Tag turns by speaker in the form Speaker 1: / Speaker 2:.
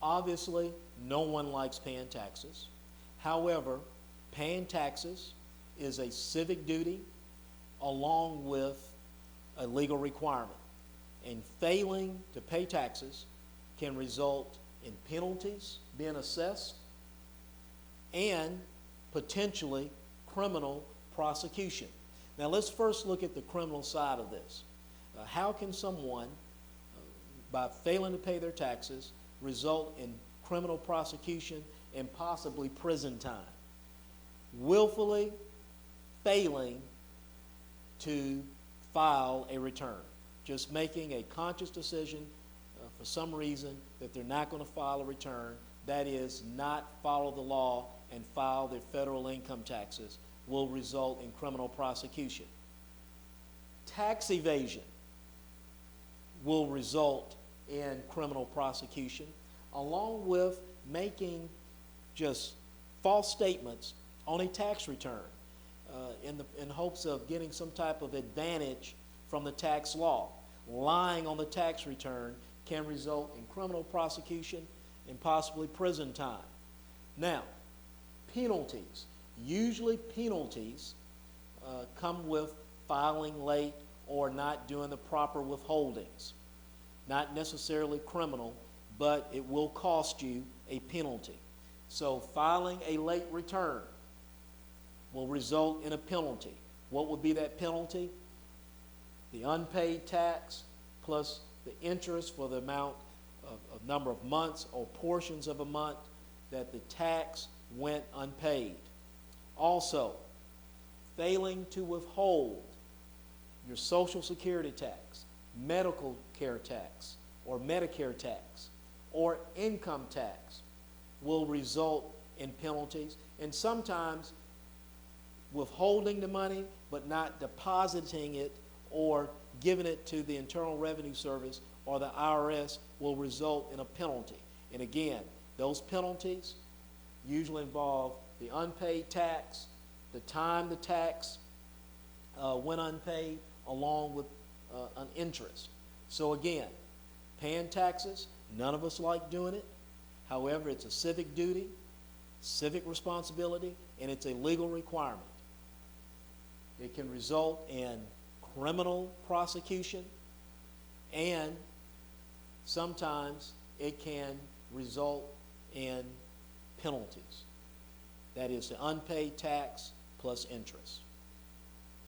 Speaker 1: Obviously, no one likes paying taxes. However, paying taxes is a civic duty along with a legal requirement. And failing to pay taxes can result in penalties being assessed and potentially criminal prosecution. Now let's first look at the criminal side of this. How can someone, by failing to pay their taxes, result in criminal prosecution and possibly prison time? Willfully failing to file a return, just making a conscious decision for some reason that they're not going to file a return, that is, not follow the law and file their federal income taxes, will result in criminal prosecution. Tax evasion will result in criminal prosecution, along with making just false statements on a tax return in hopes of getting some type of advantage from the tax law. Lying on the tax return can result in criminal prosecution and possibly prison time. Now, penalties. Usually penalties come with filing late or not doing the proper withholdings. Not necessarily criminal, but it will cost you a penalty. So filing a late return will result in a penalty. What would be that penalty? The unpaid tax plus the interest for the amount of number of months or portions of a month that the tax went unpaid. Also, failing to withhold your Social Security tax, medical care tax, or Medicare tax, or income tax will result in penalties, and sometimes withholding the money but not depositing it or giving it to the Internal Revenue Service or the IRS will result in a penalty. And again, those penalties usually involve the unpaid tax, the time the tax went unpaid, along with an interest. So again, paying taxes, none of us like doing it. However, it's a civic duty, civic responsibility, and it's a legal requirement. It can result in criminal prosecution, and sometimes it can result in penalties. That is the unpaid tax plus interest.